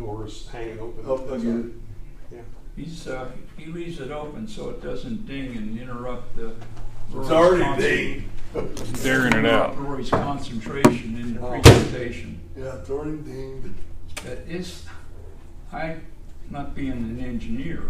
doors hanging open. Oh, that's good. Yeah. He leaves it open so it doesn't ding and interrupt the. It's already dinged. Daring it out. Rory's concentration in the presentation. Yeah, it's already dinged. That is, I, not being an engineer,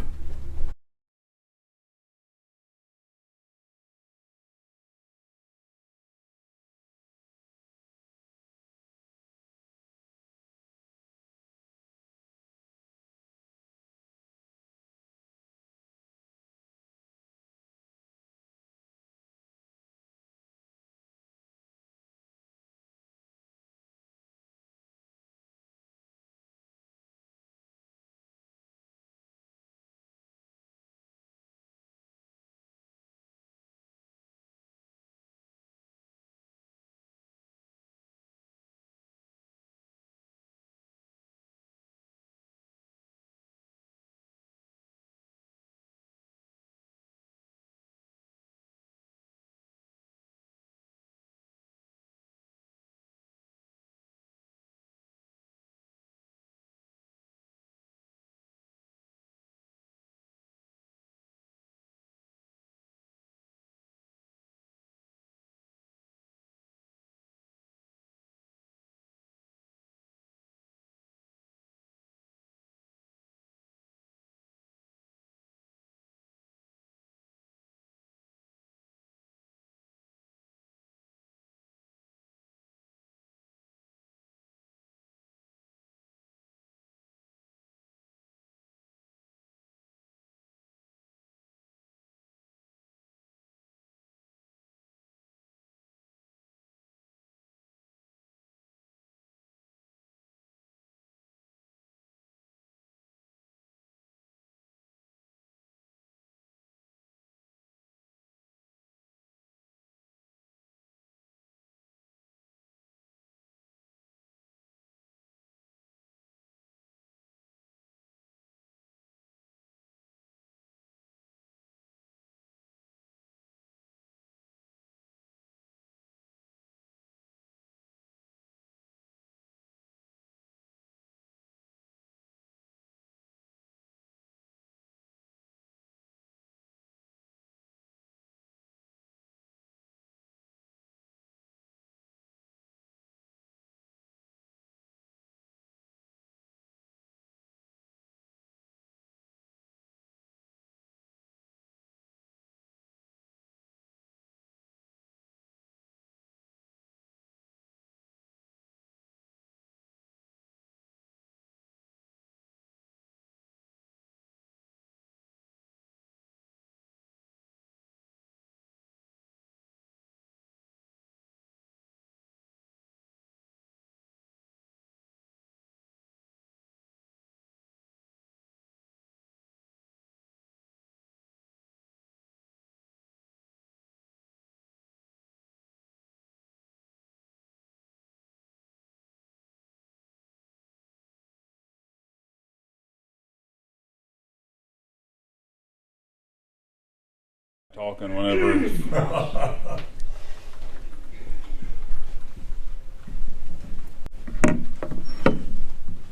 talking whenever.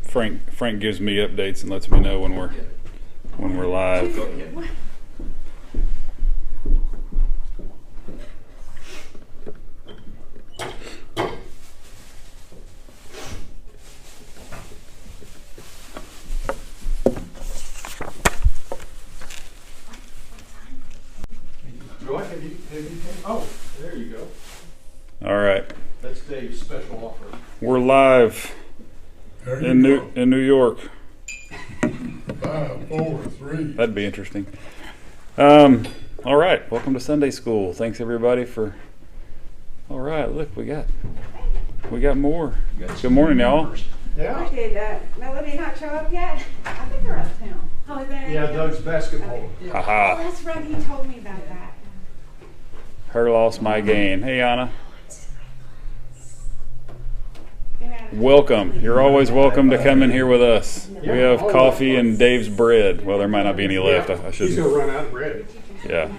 Frank gives me updates and lets me know when we're live. Oh, there you go. All right, That's Dave's special offer. we're live in New York. 5, 4, 3. That'd be interesting. All right, welcome to Sunday School. Thanks everybody for. All right, look, we got more. Good morning, y'all. Yeah. Did Melody not show up yet? I think they're out of town. Oh, is that Yeah, Doug's basketball. Oh, Haha. that's right. He told me about that. Her loss, my gain. Hey, Anna. Welcome. You're always welcome to come in here with us. We have coffee and Dave's bread. Well, there might not be any left. I He's shouldn't. going to run out of bread. Yeah.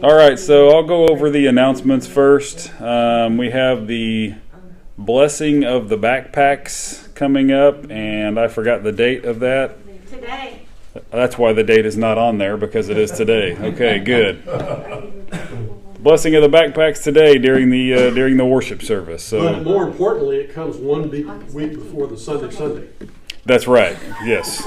All right, so I'll go over the announcements first. We have the blessing of the backpacks coming up, and I forgot the date of that. Today. That's why the date is not on there, because it is today. Okay, good. Blessing of the backpacks today during the worship service. But So more importantly, it comes one week before the Sunday. that's right. Yes.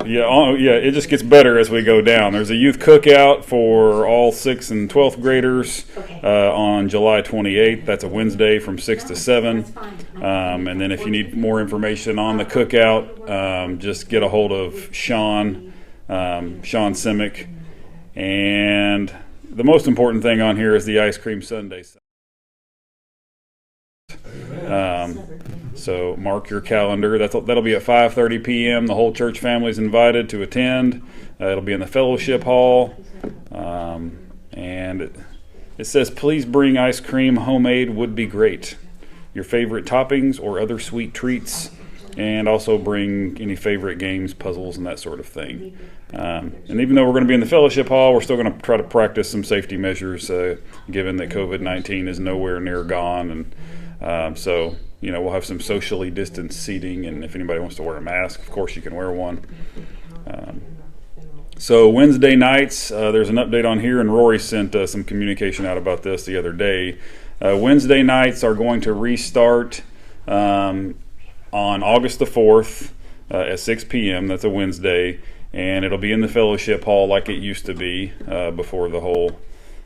Yeah. It just gets better as we go down. There's a youth cookout for all 6th and 12th graders on July 28th. That's a Wednesday from 6 to 7. And then if you need more information on the cookout, just get a hold of Sean Simic. And the most important thing on here is the ice cream sundae. So mark your calendar. That'll be at 5:30 p.m. The whole church family is invited to attend. It'll be in the fellowship hall. And it says, please bring ice cream. Homemade would be great. Your favorite toppings or other sweet treats. And also bring any favorite games, puzzles, and that sort of thing. And even though we're going to be in the fellowship hall, we're still going to try to practice some safety measures, given that COVID-19 is nowhere near gone. And so, we'll have some socially distanced seating. And if anybody wants to wear a mask, of course you can wear one. So Wednesday nights, there's an update on here, and Rory sent some communication out about this the other day. Wednesday nights are going to restart on August the 4th at 6 p.m. That's a Wednesday, and it'll be in the fellowship hall like it used to be before the whole,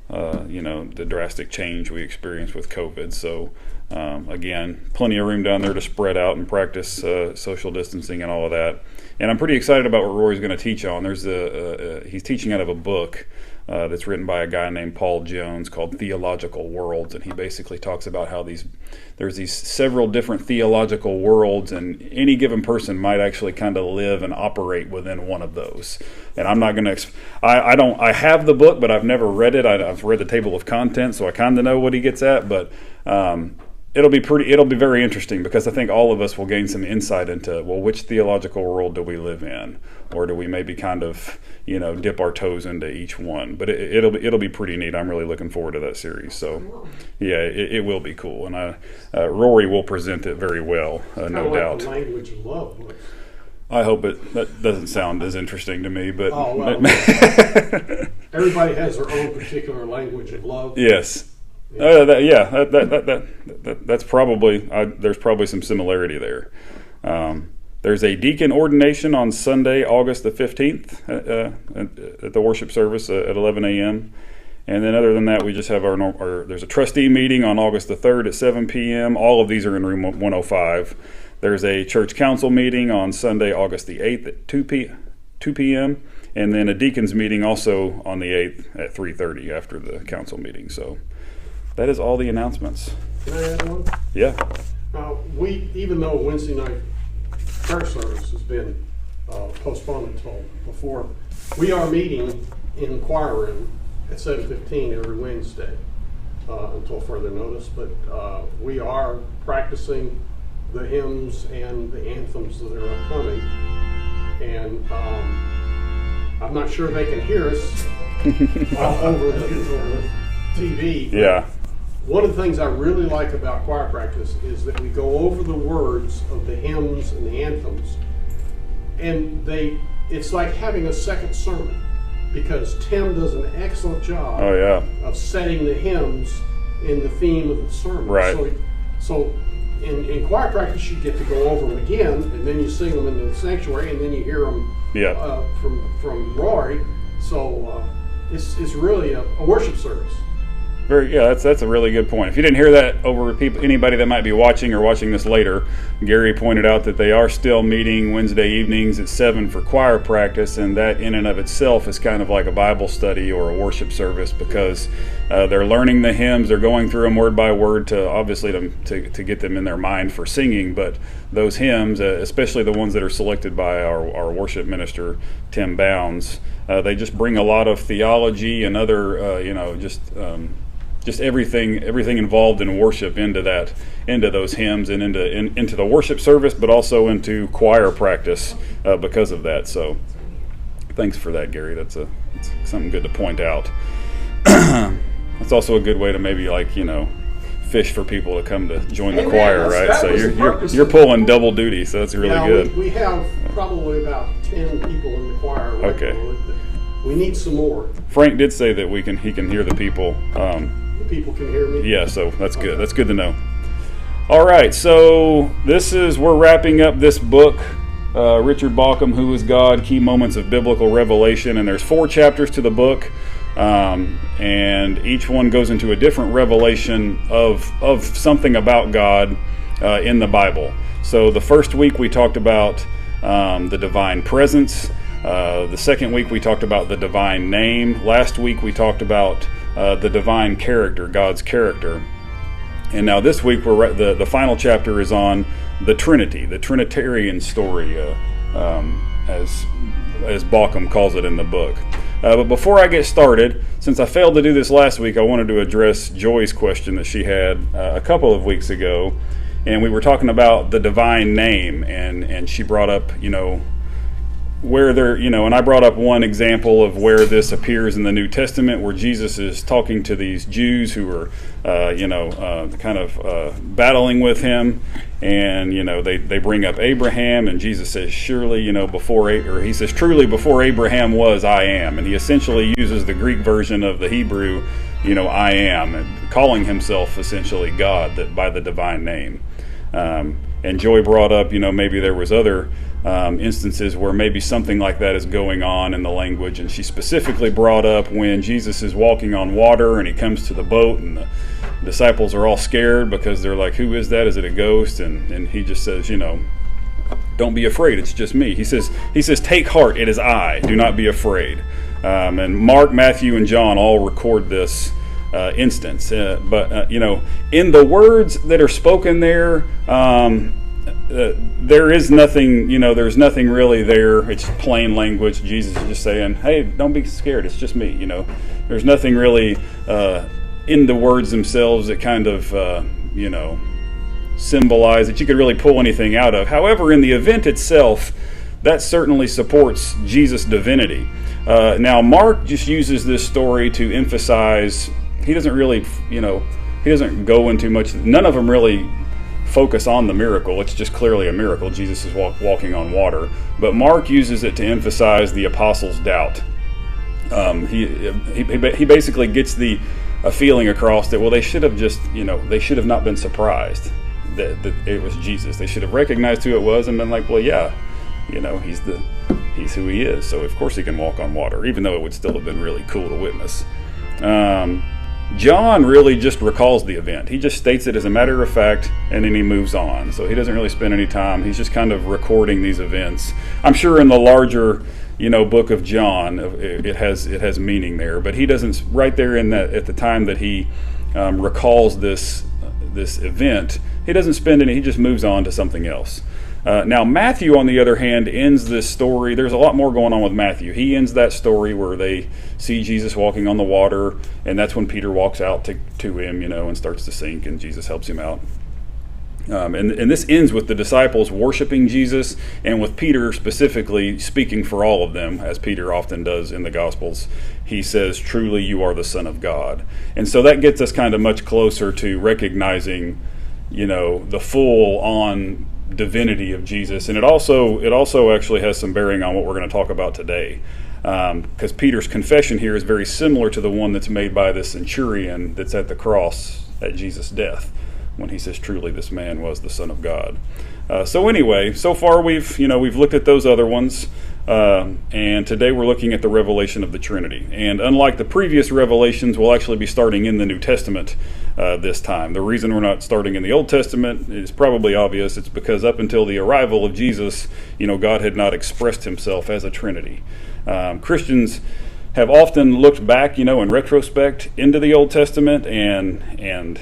the drastic change we experienced with COVID. So, again, plenty of room down there to spread out and practice social distancing and all of that. And I'm pretty excited about what Rory's going to teach on. He's teaching out of a book that's written by a guy named Paul Jones called Theological Worlds, and he basically talks about how there's these several different theological worlds, and any given person might actually kind of live and operate within one of those. And I'm not going to I have the book, but I've never read it. I've read the table of contents, so I kind of know what he gets at, but it'll be very interesting, because I think all of us will gain some insight into, well, which theological world do we live in, or do we maybe kind of dip our toes into each one. But it'll be pretty neat. I'm really looking forward to that series. So yeah, it will be cool, and Rory will present it very well, no doubt. The language of love. I hope that doesn't sound as interesting to me, but Everybody has their own particular language of love. Yes. That's probably there's probably some similarity there. There's a deacon ordination on Sunday, August the 15th at the worship service at 11 a.m. And then other than that, we just have there's a trustee meeting on August the 3rd at 7 p.m. All of these are in room 105. There's a church council meeting on Sunday, August the 8th at 2 p.m. And then a deacons meeting also on the 8th at 3:30 after the council meeting. So that is all the announcements. Can I add one? Yeah. Even though Wednesday night prayer service has been postponed until before, we are meeting in choir room at 7:15 every Wednesday until further notice. But we are practicing the hymns and the anthems that are upcoming, and I'm not sure they can hear us over the TV. Yeah. One of the things I really like about choir practice is that we go over the words of the hymns and the anthems, and it's like having a second sermon, because Tim does an excellent job of setting the hymns in the theme of the sermon. Right. So in choir practice, you get to go over them again, and then you sing them in the sanctuary, and then you hear them from Rory. So it's really a worship service. That's a really good point. If you didn't hear that over anybody that might be watching or watching this later, Gary pointed out that they are still meeting Wednesday evenings at 7 for choir practice, and that in and of itself is kind of like a Bible study or a worship service, because they're learning the hymns, they're going through them word by word to get them in their mind for singing. But those hymns, especially the ones that are selected by our worship minister Tim Bounds, they just bring a lot of theology and other just everything involved in worship into those hymns and into the worship service, but also into choir practice because of that. So thanks for that, Gary. That's something good to point out. That's also a good way to maybe fish for people to come to join the Amen. choir, right? That So was the you're purpose you're of- pulling double duty, so that's really Yeah, good. we have probably about 10 people in the choir Okay. regularly, but we need some more. Frank did say that he can hear the people. The people can hear me. Yeah, so that's good. That's good to know. All right, so we're wrapping up this book, Richard Bauckham, Who is God? Key Moments of Biblical Revelation, and there's 4 chapters to the book, and each one goes into a different revelation of something about God in the Bible. So the first week we talked about the divine presence. The second week we talked about the divine name. Last week we talked about the divine character, God's character. And now this week the final chapter is on the Trinity, the Trinitarian story, as Bauckham calls it in the book. But before I get started, since I failed to do this last week, I wanted to address Joy's question that she had a couple of weeks ago. And we were talking about the divine name, and she brought up, where there, and I brought up one example of where this appears in the New Testament, where Jesus is talking to these Jews who are, battling with him, and they bring up Abraham, and Jesus says, surely, he says, truly before Abraham was, I am, and he essentially uses the Greek version of the Hebrew, I am, and calling himself essentially God, that by the divine name. And Joy brought up, maybe there was other instances where maybe something like that is going on in the language, and she specifically brought up when Jesus is walking on water and he comes to the boat, and the disciples are all scared because they're like, who is that? Is it a ghost? And he just says, don't be afraid, it's just me. He says, take heart, it is I, do not be afraid. And Mark, Matthew, and John all record this instance, but in the words that are spoken there, there is nothing, there's nothing really there. It's plain language. Jesus is just saying, hey, don't be scared, it's just me. There's nothing really in the words themselves that kind of symbolize that you could really pull anything out of. However, in the event itself, that certainly supports Jesus' divinity. Now Mark just uses this story to emphasize, he doesn't really, he doesn't go into much, none of them really focus on the miracle. It's just clearly a miracle. Jesus is walking on water. But Mark uses it to emphasize the apostles' doubt. He basically gets a feeling across that, well, they should have just, they should have not been surprised that it was Jesus. They should have recognized who it was and been like, well, yeah, he's who he is. So of course he can walk on water, even though it would still have been really cool to witness. John really just recalls the event. He just states it as a matter of fact, and then he moves on. So he doesn't really spend any time. He's just kind of recording these events. I'm sure in the larger, book of John, it has meaning there, but he doesn't. Right there in that, at the time that he recalls this event, he doesn't spend any. He just moves on to something else. Now Matthew, on the other hand, ends this story. There's a lot more going on with Matthew. He ends that story where they see Jesus walking on the water, and that's when Peter walks out to him, and starts to sink, and Jesus helps him out. And this ends with the disciples worshiping Jesus, and with Peter specifically speaking for all of them, as Peter often does in the Gospels. He says, truly you are the Son of God. And so that gets us kind of much closer to recognizing, the full-on divinity of Jesus. And it also actually has some bearing on what we're going to talk about today, because Peter's confession here is very similar to the one that's made by the centurion that's at the cross at Jesus' death, when he says, truly this man was the Son of God. So anyway, so far we've looked at those other ones, and today we're looking at the revelation of the Trinity. And unlike the previous revelations, we'll actually be starting in the New Testament this time. The reason we're not starting in the Old Testament is probably obvious. It's because up until the arrival of Jesus, God had not expressed himself as a Trinity. Christians have often looked back, in retrospect into the Old Testament and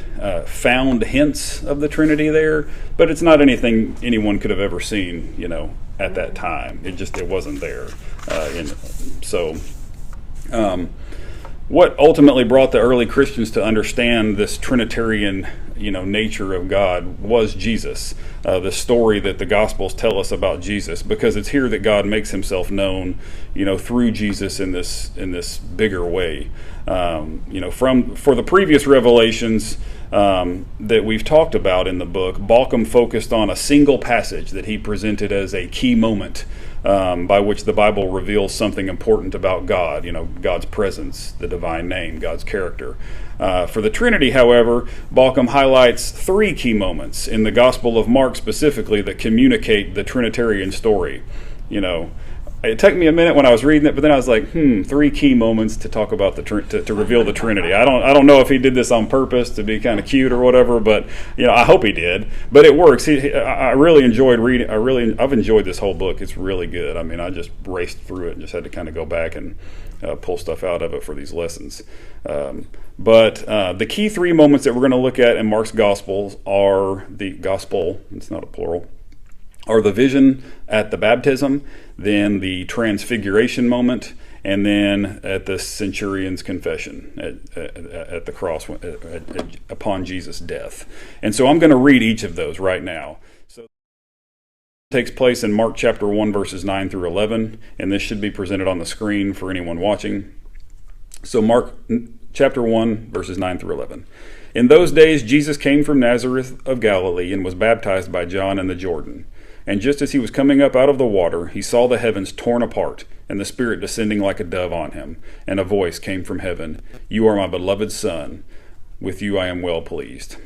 found hints of the Trinity there, but it's not anything anyone could have ever seen, at that time. It wasn't there. What ultimately brought the early Christians to understand this Trinitarian, nature of God was Jesus. The story that the Gospels tell us about Jesus, because it's here that God makes himself known, through Jesus in this bigger way. For the previous revelations, that we've talked about in the book, Balcom focused on a single passage that he presented as a key moment by which the Bible reveals something important about God, God's presence, the divine name, God's character. For the Trinity, however, Balcom highlights 3 key moments in the Gospel of Mark specifically that communicate the Trinitarian story. It took me a minute when I was reading it, but then I was like, 3 key moments to talk about to reveal the Trinity. I don't know if he did this on purpose to be kind of cute or whatever, but I hope he did. But it works. I really enjoyed reading. I've enjoyed this whole book. It's really good. I mean, I just raced through it and just had to kind of go back and pull stuff out of it for these lessons. But the key 3 moments that we're going to look at in Mark's Gospels are the Gospel. It's not a plural. Are the vision at the baptism, then the transfiguration moment, and then at the centurion's confession at the cross upon Jesus' death. And so I'm going to read each of those right now. So it takes place in Mark chapter 1, verses 9 through 11, and this should be presented on the screen for anyone watching. So Mark chapter 1, verses 9 through 11. In those days Jesus came from Nazareth of Galilee and was baptized by John in the Jordan. And just as he was coming up out of the water, he saw the heavens torn apart, and the Spirit descending like a dove on him. And a voice came from heaven, "You are my beloved Son. With you I am well pleased."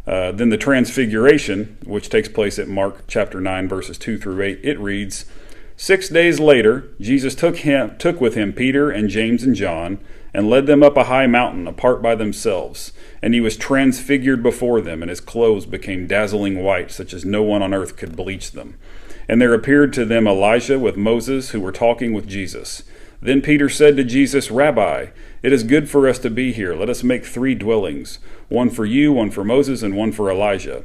Then the Transfiguration, which takes place at Mark chapter 9, verses 2 through 8, it reads, 6 days later, Jesus took with him Peter and James and John, and led them up a high mountain apart by themselves. And he was transfigured before them, and his clothes became dazzling white, such as no one on earth could bleach them. And there appeared to them Elijah with Moses, who were talking with Jesus. Then Peter said to Jesus, "Rabbi, it is good for us to be here. Let us make 3 dwellings, one for you, one for Moses, and one for Elijah."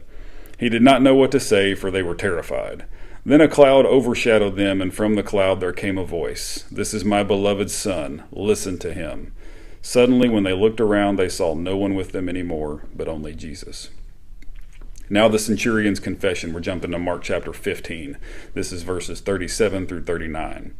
He did not know what to say, for they were terrified. Then a cloud overshadowed them, and from the cloud there came a voice, "This is my beloved Son. Listen to him." Suddenly, when they looked around, they saw no one with them anymore, but only Jesus. Now the centurion's confession. We're jumping to Mark chapter 15. This is verses 37 through 39.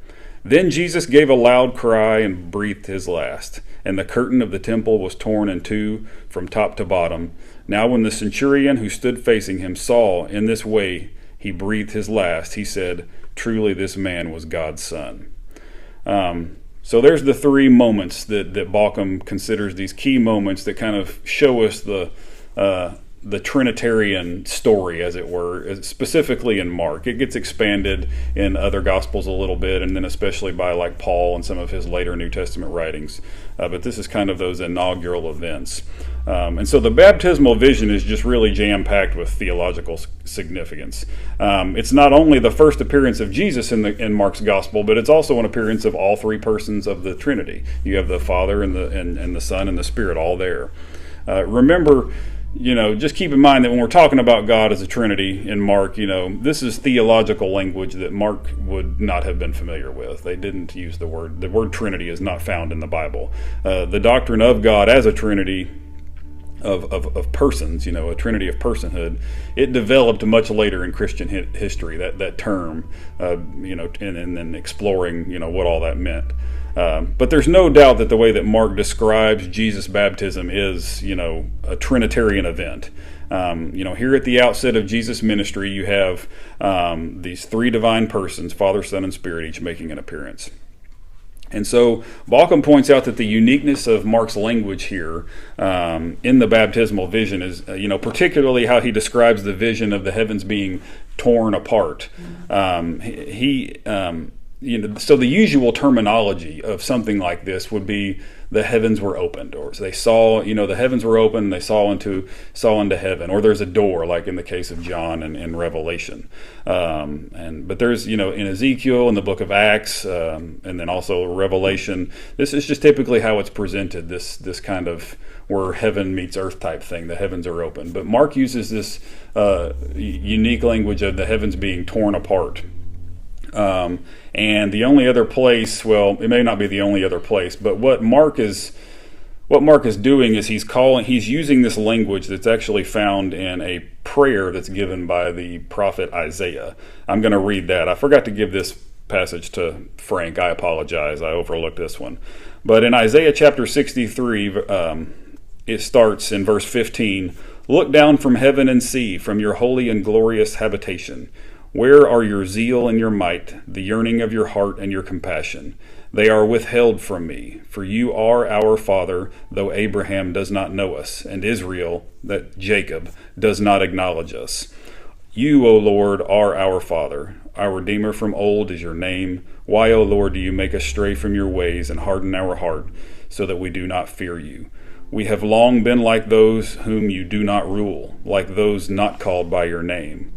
Then Jesus gave a loud cry and breathed his last, and the curtain of the temple was torn in 2 from top to bottom. Now when the centurion who stood facing him saw in this way he breathed his last, he said, "Truly this man was God's Son." So there's the 3 moments that Balcom considers these key moments that kind of show us the Trinitarian story, as it were, specifically in Mark. It gets expanded in other Gospels a little bit, and then especially by like Paul and some of his later New Testament writings. But this is kind of those inaugural events. And so the baptismal vision is just really jam-packed with theological significance. It's not only the first appearance of Jesus in Mark's Gospel, but it's also an appearance of all 3 persons of the Trinity. You have the Father and the Son and the Spirit all there. Remember, just keep in mind that when we're talking about God as a Trinity in Mark, this is theological language that Mark would not have been familiar with. They didn't use the word. The word Trinity is not found in the Bible. The doctrine of God as a Trinity of persons, a Trinity of personhood, it developed much later in Christian history, that term, and then exploring, what all that meant. But there's no doubt that the way that Mark describes Jesus' baptism is, a Trinitarian event. Here at the outset of Jesus' ministry, you have these 3 divine persons, Father, Son, and Spirit, each making an appearance. And so Balcom points out that the uniqueness of Mark's language here in the baptismal vision is, particularly how he describes the vision of the heavens being torn apart. So the usual terminology of something like this would be the heavens were opened, or they saw, the heavens were open, and they saw into heaven, or there's a door, like in the case of John and Revelation. But there's, in Ezekiel, in the book of Acts, and then also Revelation, this is just typically how it's presented, this kind of where heaven meets earth type thing. The heavens are open. But Mark uses this unique language of the heavens being torn apart. And the only other place, well, it may not be the only other place, but what Mark is doing is he's using this language that's actually found in a prayer that's given by the prophet Isaiah. I'm going to read that. I forgot to give this passage to Frank. I apologize. I overlooked this one. But in Isaiah chapter 63, it starts in verse 15. Look down from heaven and see, from your holy and glorious habitation. Where are your zeal and your might, the yearning of your heart and your compassion? They are withheld from me, for you are our father, though Abraham does not know us, and Israel, that Jacob, does not acknowledge us. You, O Lord, are our Father. Our Redeemer from old is your name. Why, O Lord, do you make us stray from your ways and harden our heart, so that we do not fear you? We have long been like those whom you do not rule, like those not called by your name.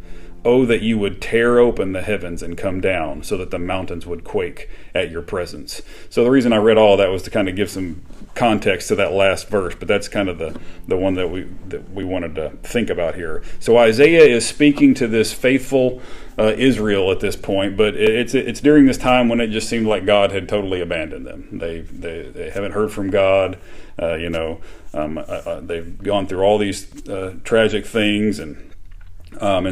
Oh, that you would tear open the heavens and come down, so that the mountains would quake at your presence. So the reason I read all that was to kind of give some context to that last verse, but that's kind of the one that we wanted to think about here. So Isaiah is speaking to this faithful Israel at this point, but it's during this time when it just seemed like God had totally abandoned them. They haven't heard from God. They've gone through all these tragic things, and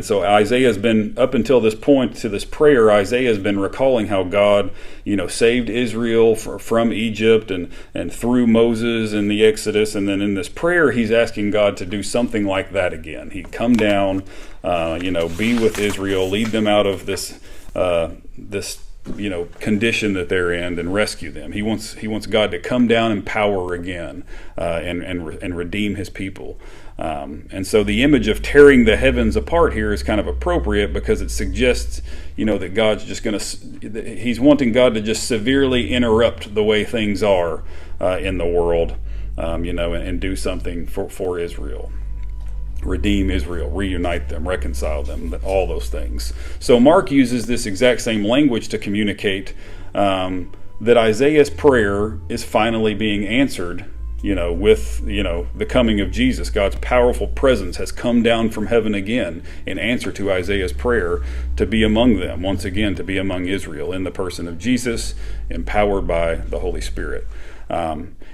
so Isaiah has been, up until this point, to this prayer, Isaiah has been recalling how God, saved Israel from Egypt and through Moses in the Exodus. And then in this prayer, he's asking God to do something like that again. He'd come down, be with Israel, lead them out of this condition that they're in and rescue them. He wants God to come down in power again and redeem his people. And so the image of tearing the heavens apart here is kind of appropriate because it suggests, that God's just he's wanting God to just severely interrupt the way things are in the world, and do something for Israel. Redeem Israel, reunite them, reconcile them, all those things. So Mark uses this exact same language to communicate that Isaiah's prayer is finally being answered, with, the coming of Jesus. God's powerful presence has come down from heaven again in answer to Isaiah's prayer to be among them, once again, to be among Israel in the person of Jesus, empowered by the Holy Spirit.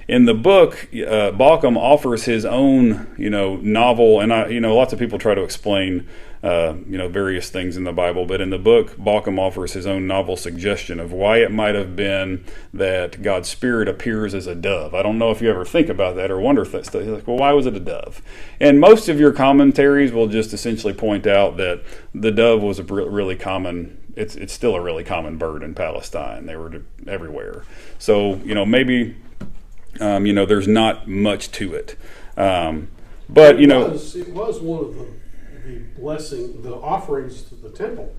In the book, Bauckham offers his own, novel, and lots of people try to explain, various things in the Bible. But in the book, Bauckham offers his own novel suggestion of why it might have been that God's Spirit appears as a dove. I don't know if you ever think about that or wonder if that's like, well, why was it a dove? And most of your commentaries will just essentially point out that the dove was a really common. It's still a really common bird in Palestine. They were everywhere. So maybe. There's not much to it, but it was one of the offerings to the temple.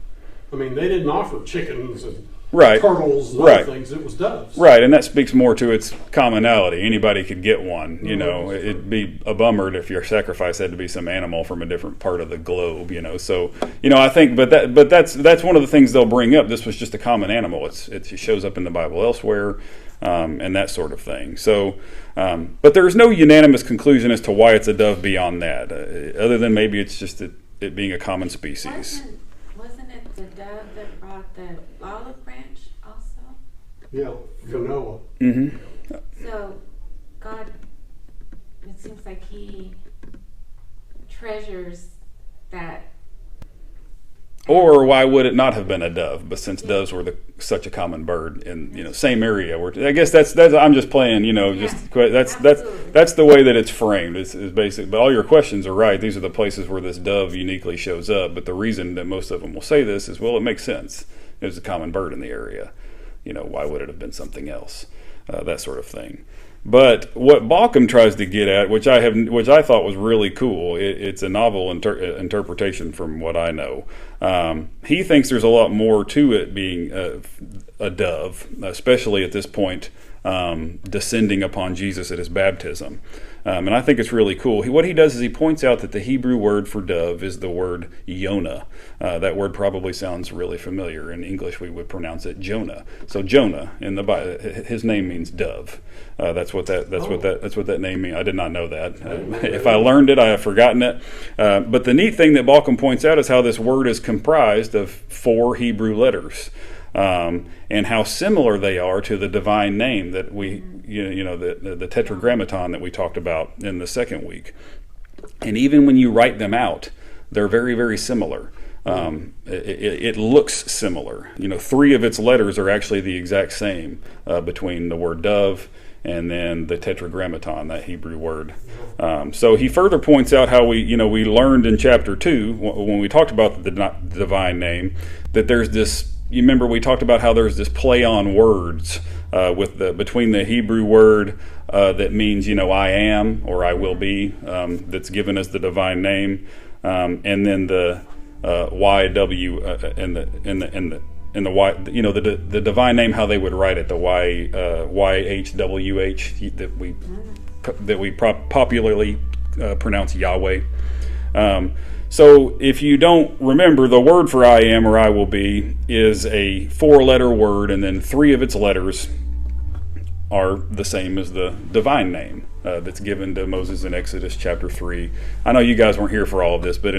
I mean, they didn't offer chickens and turtles and other things. It was doves. Right, and that speaks more to its commonality. Anybody could get one. It'd be a bummer if your sacrifice had to be some animal from a different part of the globe. So I think, but that's one of the things they'll bring up. This was just a common animal. It shows up in the Bible elsewhere. And that sort of thing. So, but there is no unanimous conclusion as to why it's a dove beyond that, other than maybe it's just it being a common species. Wasn't it the dove that brought the olive branch also? Yeah, for Noah. Mm-hmm. So, God, it seems like he treasures that. Or why would it not have been a dove? But since doves were such a common bird in same area, I guess that's I'm just playing. That's the way that it's framed. It's basic. But all your questions are right. These are the places where this dove uniquely shows up. But the reason that most of them will say this is, well, it makes sense. It was a common bird in the area. Why would it have been something else? That sort of thing. But what Bauckham tries to get at, which I thought was really cool, it's a novel interpretation from what I know. He thinks there's a lot more to it being a dove, especially at this point, descending upon Jesus at his baptism. And I think it's really cool. What he does is he points out that the Hebrew word for dove is the word Yonah. That word probably sounds really familiar. In English, we would pronounce it Jonah. So Jonah in the Bible, his name means dove. That's what that name means. I did not know that. If I learned it, I have forgotten it. But the neat thing that Bauckham points out is how this word is comprised of 4 Hebrew letters. And how similar they are to the divine name that the tetragrammaton that we talked about in the second week. And even when you write them out, they're very, very similar. It looks similar. 3 of its letters are actually the exact same between the word dove and then the tetragrammaton, that Hebrew word. So he further points out how we learned in chapter 2 when we talked about the divine name that there's this. You remember we talked about how there's this play on words between the Hebrew word that means I am or I will be, that's given as the divine name, and then the YW and the Y, the divine name, how they would write it, the YHWH that we popularly pronounce Yahweh. So if you don't remember, the word for I am or I will be is a 4-letter word, and then 3 of its letters are the same as the divine name that's given to Moses in Exodus chapter 3. I know you guys weren't here for all of this, but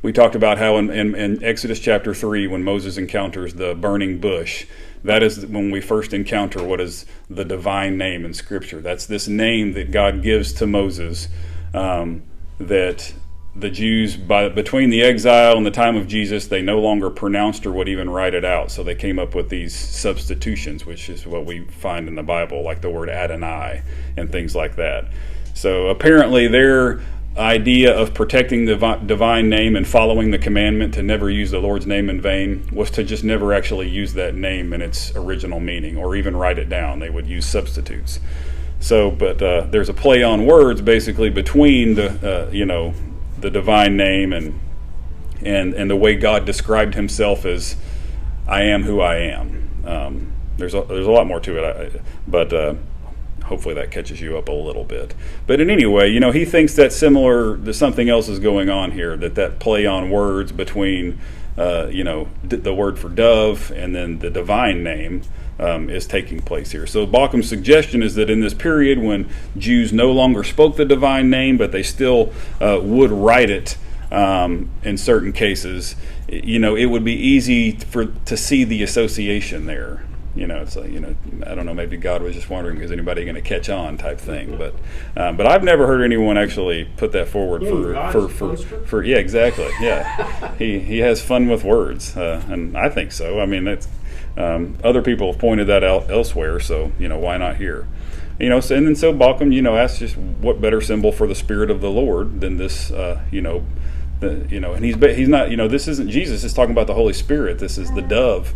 we talked about how in Exodus chapter 3, when Moses encounters the burning bush, that is when we first encounter what is the divine name in Scripture. That's this name that God gives to Moses, that the Jews, between the exile and the time of Jesus, they no longer pronounced or would even write it out. So they came up with these substitutions, which is what we find in the Bible, like the word Adonai and things like that. So apparently their idea of protecting the divine name and following the commandment to never use the Lord's name in vain was to just never actually use that name in its original meaning or even write it down. They would use substitutes. So, but there's a play on words basically between the divine name and the way God described himself as I am who I am. There's a lot more to it, but hopefully that catches you up a little bit. But in any way, he thinks that something else is going on here, that play on words between the word for dove and then the divine name is taking place here. So Baucham's suggestion is that in this period when Jews no longer spoke the divine name, but they still would write it in certain cases, it would be easy to see the association there. It's like, I don't know, maybe God was just wondering, is anybody going to catch on type thing. But I've never heard anyone actually put that forward for yeah, exactly. Yeah. He has fun with words, and I think so. I mean, it's, other people have pointed that out elsewhere, so, why not here? So, and then so Baucham, asks just what better symbol for the Spirit of the Lord than this, and he's not, this isn't Jesus is talking about the Holy Spirit. This is the dove.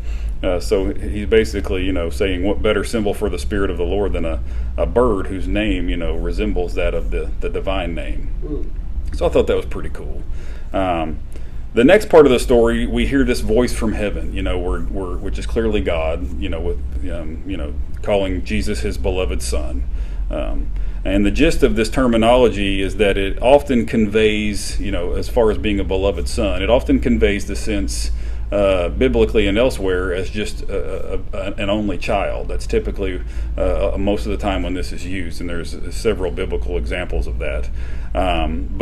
So he's basically, saying what better symbol for the Spirit of the Lord than a bird whose name, resembles that of the divine name. So I thought that was pretty cool. The next part of the story, we hear this voice from heaven, which is clearly God, with calling Jesus his beloved Son. And the gist of this terminology is that it often conveys, as far as being a beloved son, it often conveys the sense biblically and elsewhere as just an only child. That's typically most of the time when this is used, and there's several biblical examples of that. And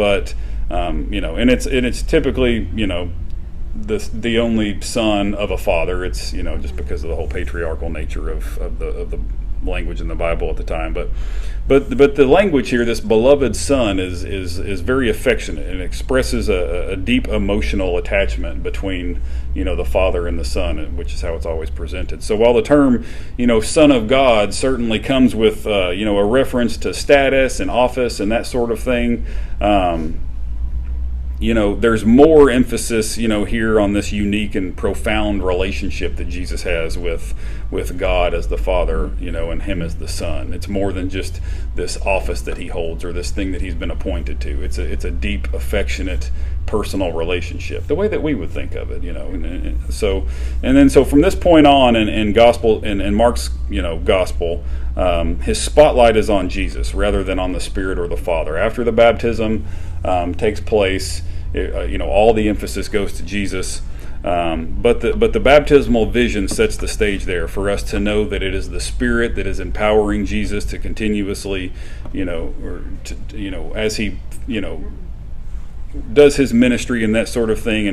it's typically the only son of a father. It's just because of the whole patriarchal nature of the language in the Bible at the time, but the language here, this beloved son, is very affectionate and expresses a deep emotional attachment between the father and the son, which is how it's always presented. So while the term son of God certainly comes with a reference to status and office and that sort of thing, there's more emphasis, here on this unique and profound relationship that Jesus has with God as the Father, and him as the Son. It's more than just this office that he holds or this thing that he's been appointed to. It's a deep, affectionate, personal relationship, the way that we would think of it, So from this point on in gospel, in Mark's, gospel, his spotlight is on Jesus rather than on the Spirit or the Father. After the baptism takes place, all the emphasis goes to Jesus, but the baptismal vision sets the stage there for us to know that it is the Spirit that is empowering Jesus to continuously, as he, does his ministry and that sort of thing,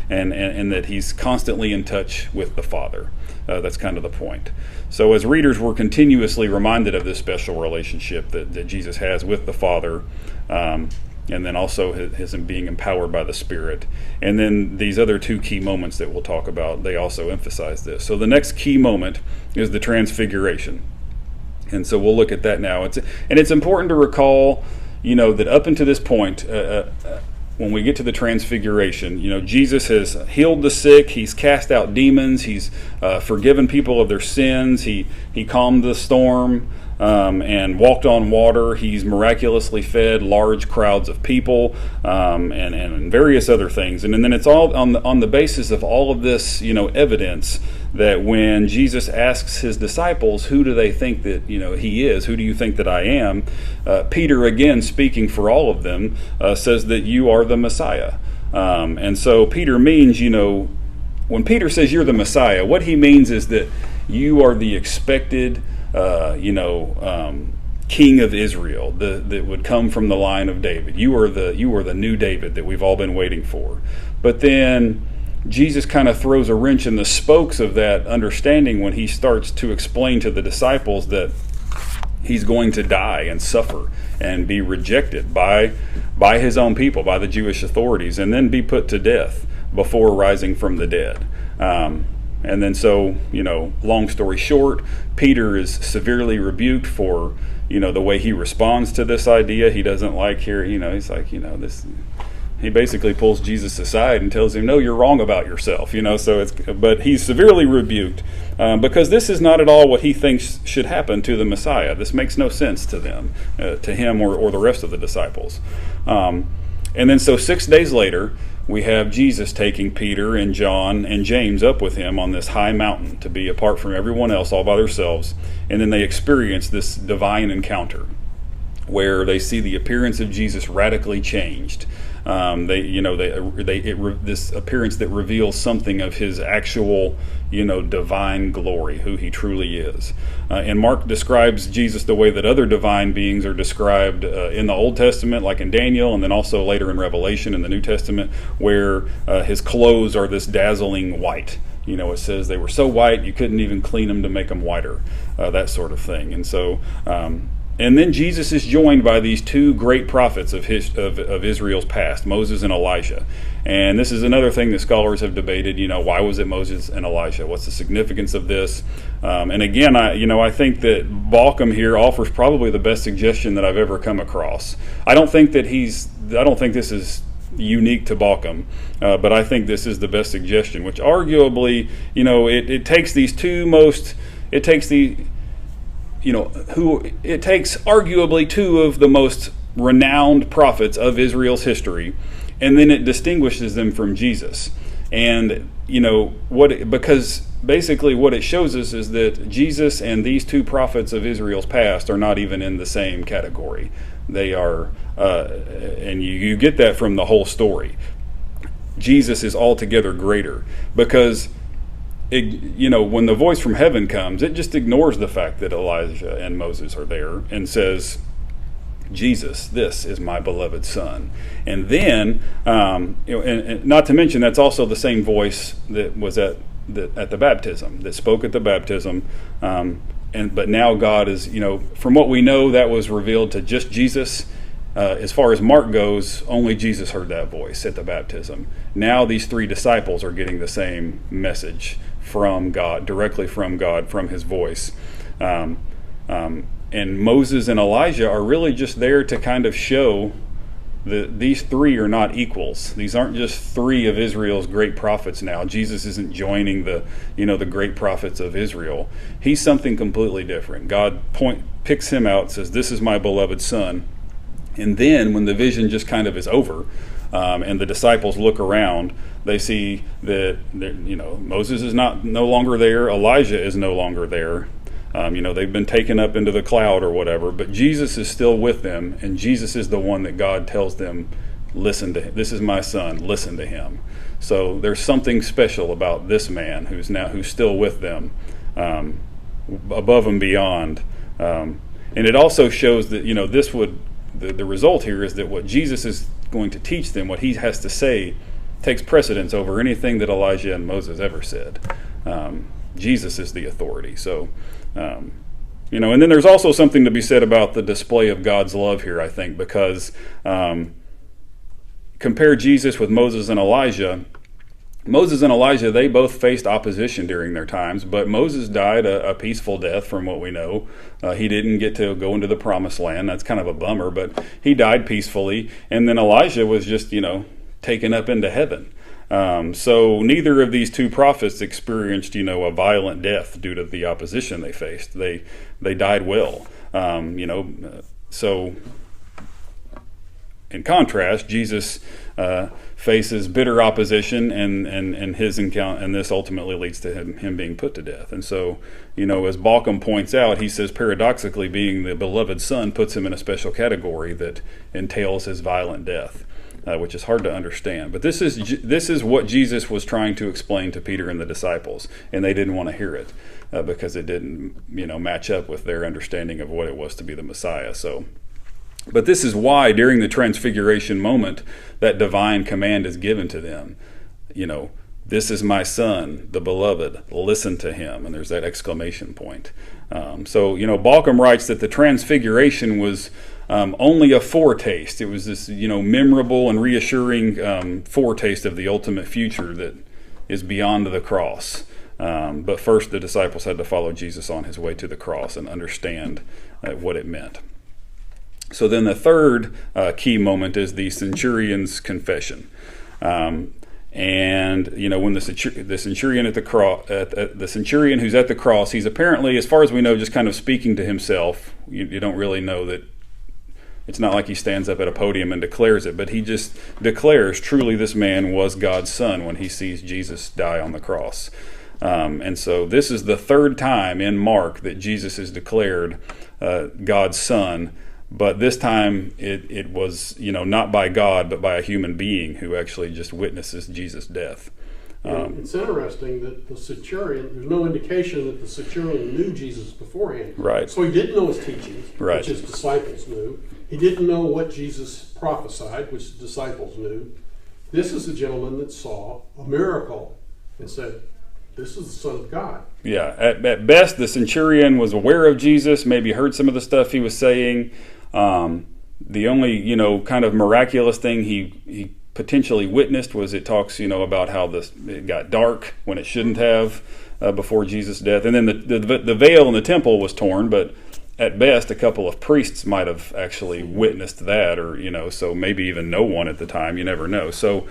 and that he's constantly in touch with the Father. That's kind of the point. So as readers, we're continuously reminded of this special relationship that Jesus has with the Father, and then also his being empowered by the Spirit. And then these other two key moments that we'll talk about, they also emphasize this. So the next key moment is the Transfiguration. And so we'll look at that now. It's important to recall, that up until this point, when we get to the transfiguration, Jesus has healed the sick, he's cast out demons, he's forgiven people of their sins, he calmed the storm and walked on water, he's miraculously fed large crowds of people, and various other things. And then it's all on the basis of all of this, evidence, that when Jesus asks his disciples, who do they think that he is? Who do you think that I am? Peter, again speaking for all of them, says that you are the Messiah. And so Peter means, when Peter says you're the Messiah, what he means is that you are the expected, King of Israel that would come from the line of David. You are the new David that we've all been waiting for. But then Jesus kind of throws a wrench in the spokes of that understanding when he starts to explain to the disciples that he's going to die and suffer and be rejected by his own people, by the Jewish authorities, and then be put to death before rising from the dead. And then so, long story short, Peter is severely rebuked for, the way he responds to this idea. He doesn't like he's like, this... He basically pulls Jesus aside and tells him, no, you're wrong about yourself, but he's severely rebuked because this is not at all what he thinks should happen to the Messiah. This makes no sense to them, to him or the rest of the disciples. And then so 6 days later, we have Jesus taking Peter and John and James up with him on this high mountain to be apart from everyone else all by themselves. And then they experience this divine encounter where they see the appearance of Jesus radically changed. This appearance that reveals something of his actual, divine glory, who he truly is. And Mark describes Jesus the way that other divine beings are described in the Old Testament, like in Daniel, and then also later in Revelation in the New Testament, where his clothes are this dazzling white. It says they were so white you couldn't even clean them to make them whiter, that sort of thing. And so... And then Jesus is joined by these two great prophets of Israel's past, Moses and Elijah. And this is another thing that scholars have debated. Why was it Moses and Elijah? What's the significance of this? And again, I think that Balcom here offers probably the best suggestion that I've ever come across. I don't think this is unique to Balcom, but I think this is the best suggestion. Which arguably, it takes these two most. It takes arguably two of the most renowned prophets of Israel's history, and then it distinguishes them from Jesus. And because basically what it shows us is that Jesus and these two prophets of Israel's past are not even in the same category. They are, and you get that from the whole story. Jesus is altogether greater because when the voice from heaven comes, it just ignores the fact that Elijah and Moses are there and says, Jesus, this is my beloved son. And then, and not to mention, that's also the same voice that was at the baptism, that spoke at the baptism. But now God is, from what we know, that was revealed to just Jesus. As far as Mark goes, only Jesus heard that voice at the baptism. Now these three disciples are getting the same message from God, directly from God, from his voice. And Moses and Elijah are really just there to kind of show that these three are not equals. These aren't just three of Israel's great prophets now. Jesus isn't joining the great prophets of Israel. He's something completely different. God picks him out, says, this is my beloved son. And then when the vision just kind of is over, and the disciples look around, they see that Moses is no longer there, Elijah is no longer there. They've been taken up into the cloud or whatever, but Jesus is still with them, and Jesus is the one that God tells them, listen to him. This is my son, listen to him. So there's something special about this man who's still with them, above and beyond. And it also shows that the result here is that what Jesus is going to teach them, what he has to say, takes precedence over anything that Elijah and Moses ever said. Jesus is the authority. So, and then there's also something to be said about the display of God's love here, I think, because compare Jesus with Moses and Elijah, Moses and Elijah, they both faced opposition during their times, but Moses died a peaceful death from what we know. He didn't get to go into the promised land. That's kind of a bummer, but he died peacefully. And then Elijah was just, taken up into heaven. So neither of these two prophets experienced, a violent death due to the opposition they faced. They died well. So in contrast, Jesus faces bitter opposition, and his encounter, and this ultimately leads to him being put to death. And so, as Balcom points out, he says paradoxically, being the beloved son puts him in a special category that entails his violent death, which is hard to understand. But this is what Jesus was trying to explain to Peter and the disciples, and they didn't want to hear it because it didn't, match up with their understanding of what it was to be the Messiah. But this is why during the transfiguration moment, that divine command is given to them. This is my son, the beloved, listen to him. And there's that exclamation point. Balcom writes that the transfiguration was only a foretaste. It was this, memorable and reassuring foretaste of the ultimate future that is beyond the cross. But first, the disciples had to follow Jesus on his way to the cross and understand what it meant. So then the third key moment is the centurion's confession. When the centurion at the cross, the centurion who's at the cross, he's apparently, as far as we know, just kind of speaking to himself. You don't really know that. It's not like he stands up at a podium and declares it, but he just declares truly this man was God's son when he sees Jesus die on the cross. And so this is the third time in Mark that Jesus is declared God's son. But this time it was, not by God, but by a human being who actually just witnesses Jesus' death. It's interesting that the centurion, there's no indication that the centurion knew Jesus beforehand. Right. So he didn't know his teachings, right, which his disciples knew. He didn't know what Jesus prophesied, which the disciples knew. This is a gentleman that saw a miracle and said, this is the Son of God. Yeah, at best, the centurion was aware of Jesus, maybe heard some of the stuff he was saying. The only, kind of miraculous thing he potentially witnessed was it talks, about how it got dark when it shouldn't have before Jesus' death. And then the veil in the temple was torn, but at best, a couple of priests might have actually witnessed that, or, so maybe even no one at the time. You never know. So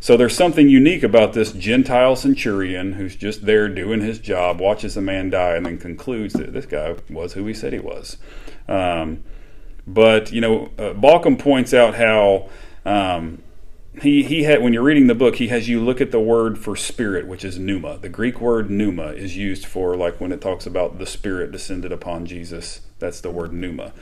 there's something unique about this Gentile centurion who's just there doing his job, watches a man die, and then concludes that this guy was who he said he was. But Balcom points out how he had, when you're reading the book, he has you look at the word for spirit, which is pneuma. The Greek word pneuma is used for, like, when it talks about the Spirit descended upon Jesus. That's the word pneuma.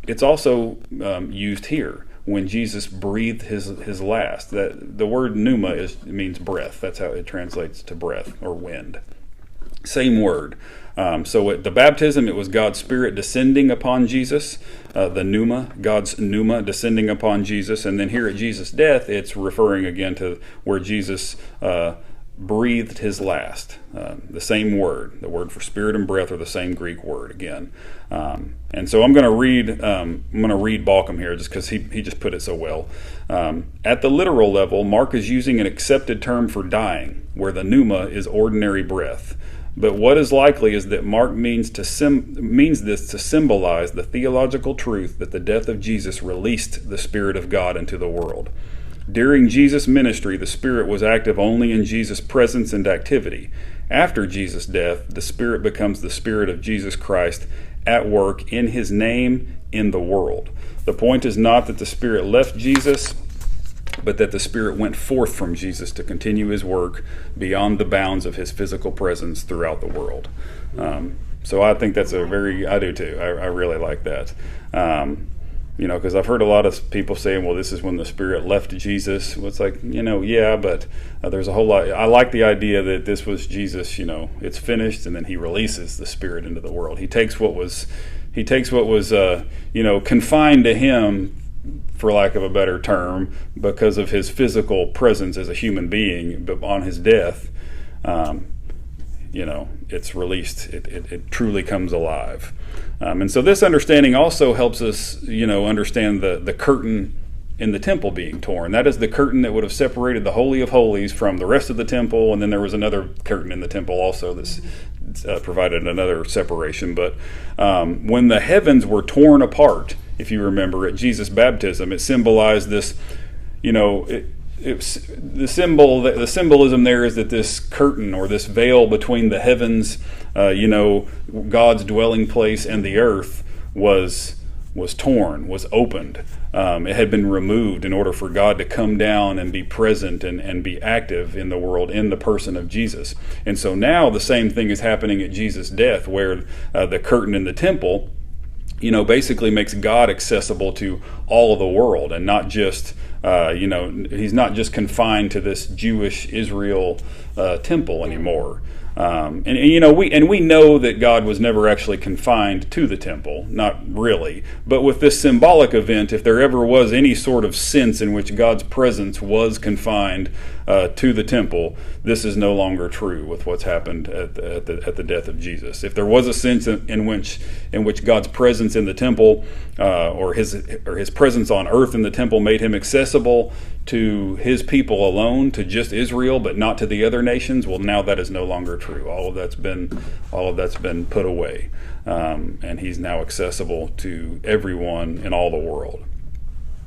It's also used here when Jesus breathed his last. That the word pneuma means breath. That's how it translates to breath or wind. Same word. So at the baptism, it was God's Spirit descending upon Jesus, the pneuma, God's pneuma descending upon Jesus. And then here at Jesus' death, it's referring again to where Jesus breathed his last. The same word. The word for spirit and breath are the same Greek word again. And so I'm going to read Balcom here just because he just put it so well. At the literal level, Mark is using an accepted term for dying, where the pneuma is ordinary breath. But what is likely is that Mark means this to symbolize the theological truth that the death of Jesus released the Spirit of God into the world. During Jesus' ministry, the Spirit was active only in Jesus' presence and activity. After Jesus' death, the Spirit becomes the Spirit of Jesus Christ at work in his name in the world. The point is not that the Spirit left Jesus, but that the Spirit went forth from Jesus to continue his work beyond the bounds of his physical presence throughout the world. So I think that's I do too. I really like that. Because I've heard a lot of people saying, well, this is when the Spirit left Jesus. Well, it's like, yeah, but there's a whole lot. I like the idea that this was Jesus, it's finished, and then he releases the Spirit into the world. He takes what was confined to him, for lack of a better term, because of his physical presence as a human being, but on his death, it's released. It truly comes alive. And so this understanding also helps us, understand the curtain in the temple being torn. That is the curtain that would have separated the Holy of Holies from the rest of the temple, and then there was another curtain in the temple also that's provided another separation. But when the heavens were torn apart, if you remember, at Jesus' baptism, it symbolized this, the symbolism there is that this curtain or this veil between the heavens, God's dwelling place, and the earth was torn, was opened. It had been removed in order for God to come down and be present and be active in the world in the person of Jesus. And so now the same thing is happening at Jesus' death, where the curtain in the temple, basically makes God accessible to all of the world, and not just, he's not just confined to this Jewish Israel temple anymore. We know that God was never actually confined to the temple, not really. But with this symbolic event, if there ever was any sort of sense in which God's presence was confined to the temple, this is no longer true with what's happened at the death of Jesus. If there was a sense in which God's presence in the temple or his presence on earth in the temple made him accessible to his people alone, to just Israel, but not to the other nations, well, now that is no longer true. All of that's been put away, and he's now accessible to everyone in all the world.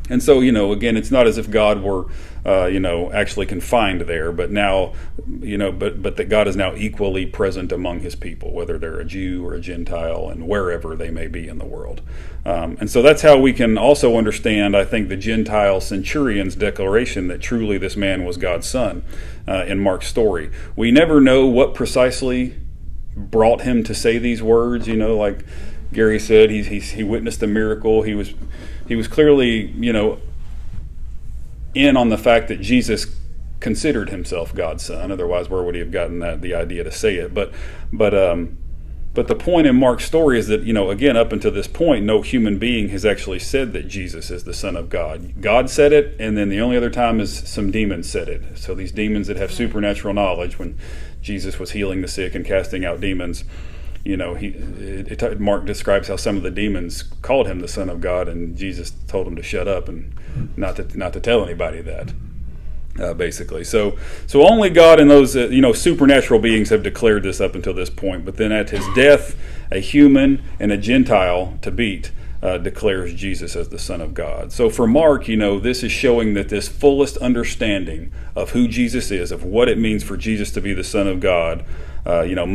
And so, again, it's not as if God were, actually confined there, but now, but that God is now equally present among his people, whether they're a Jew or a Gentile, and wherever they may be in the world. And so that's how we can also understand, I think, the Gentile centurion's declaration that truly this man was God's son in Mark's story. We never know what precisely brought him to say these words. Like Gary said, he witnessed a miracle. He was clearly, in on the fact that Jesus considered himself God's son. Otherwise, where would he have gotten the idea to say it? But the point in Mark's story is that, again, up until this point, no human being has actually said that Jesus is the Son of God. God said it, and then the only other time is some demons said it. So these demons that have supernatural knowledge, when Jesus was healing the sick and casting out demons, Mark describes how some of the demons called him the Son of God, and Jesus told him to shut up and not to tell anybody that. Basically, so only God and those supernatural beings have declared this up until this point. But then at his death, a human and a Gentile to beat declares Jesus as the Son of God. So for Mark, this is showing that this fullest understanding of who Jesus is, of what it means for Jesus to be the Son of God,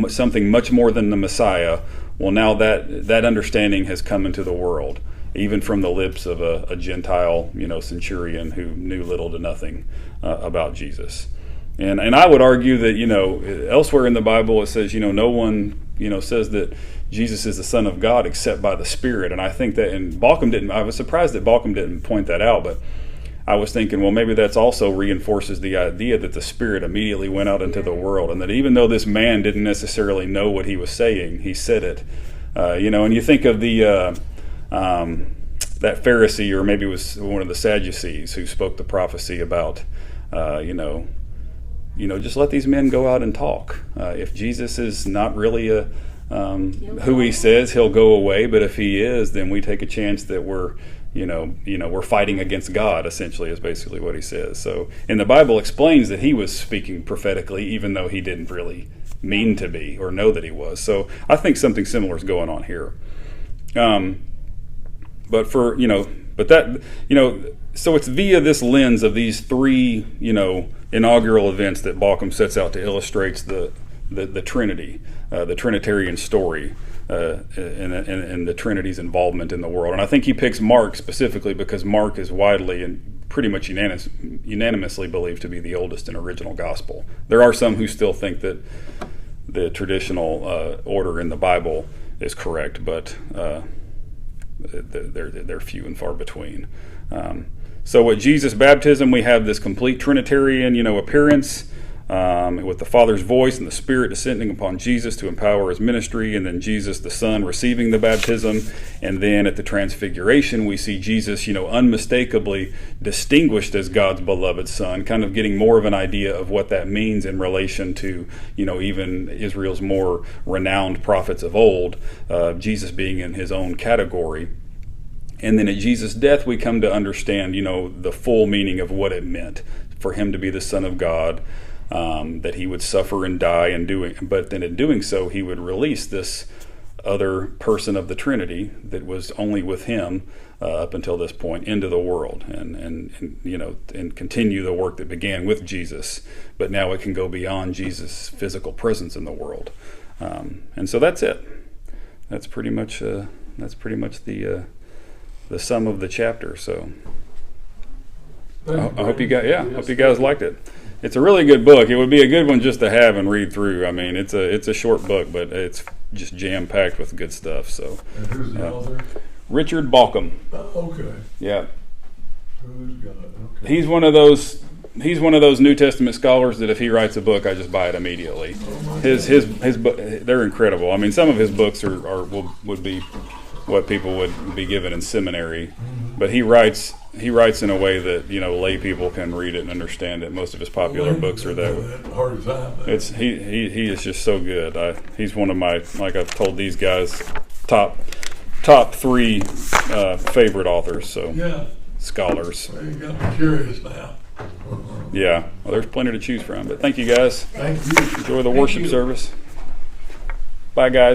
something much more than the Messiah. Well, now that understanding has come into the world, even from the lips of a Gentile, centurion who knew little to nothing about Jesus. And I would argue that, elsewhere in the Bible it says, no one, says that Jesus is the Son of God except by the Spirit. And I think that, and I was surprised that Balkum didn't point that out, but I was thinking, well, maybe that's also reinforces the idea that the Spirit immediately went out into the world, and that even though this man didn't necessarily know what he was saying, he said it. And you think of that Pharisee, or maybe it was one of the Sadducees, who spoke the prophecy about, just let these men go out and talk. If Jesus is not really who he says, he'll go away. But if he is, then we take a chance that we're fighting against God, essentially, is basically what he says. So, and the Bible explains that he was speaking prophetically, even though he didn't really mean to be or know that he was. So I think something similar is going on here. So it's via this lens of these three, inaugural events that Balkum sets out to illustrate the Trinity, the Trinitarian story, and the Trinity's involvement in the world. And I think he picks Mark specifically because Mark is widely and pretty much unanimously believed to be the oldest and original gospel. There are some who still think that the traditional order in the Bible is correct, but they're few and far between. So at Jesus' baptism, we have this complete Trinitarian, appearance, with the Father's voice and the Spirit descending upon Jesus to empower his ministry, and then Jesus the Son receiving the baptism. And then at the Transfiguration, we see Jesus, unmistakably distinguished as God's beloved Son, kind of getting more of an idea of what that means in relation to, even Israel's more renowned prophets of old, Jesus being in his own category. And then at Jesus' death, we come to understand, the full meaning of what it meant for him to be the Son of God, that he would suffer and die but then in doing so, he would release this other person of the Trinity that was only with him up until this point into the world, and continue the work that began with Jesus, but now it can go beyond Jesus' physical presence in the world. And so that's it. That's pretty much the sum of the chapter. So I hope you guys liked it. It's a really good book. It would be a good one just to have and read through. I mean, it's a short book, but it's just jam packed with good stuff. So, And who's the author? Richard Balcom. Okay. Yeah, Who's got it? Okay. he's one of those New Testament scholars that if he writes a book, I just buy it immediately. His book, they're incredible. I mean, some of his books would be what people would be given in seminary, but he writes in a way that lay people can read it and understand it. Most of his popular books are that way. Hard time. It's he is just so good. He's one of my, like I've told these guys, top 3 favorite authors. So Yeah. scholars. Well, you got me curious now. Yeah, well, there's plenty to choose from. But thank you guys. Thank you. Enjoy the worship service. Bye, guys.